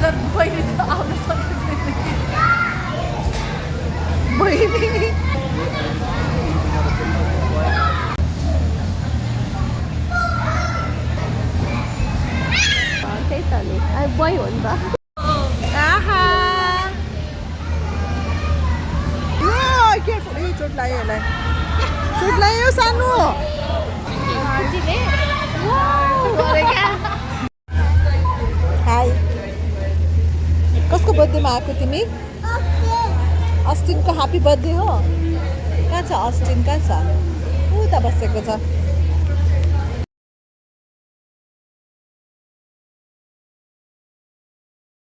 बहिनी त आउन सकेको बहिनी त्यही त नि बोय हो नि त आहा चोट लाग्यो यसलाई चोट लाग्यो सानो हाई कसको बर्थडेमा आएको तिमी अस्टिनको ह्याप्पी बर्थडे हो कहाँ छ अस्टिन कहाँ छ उता बसेको छ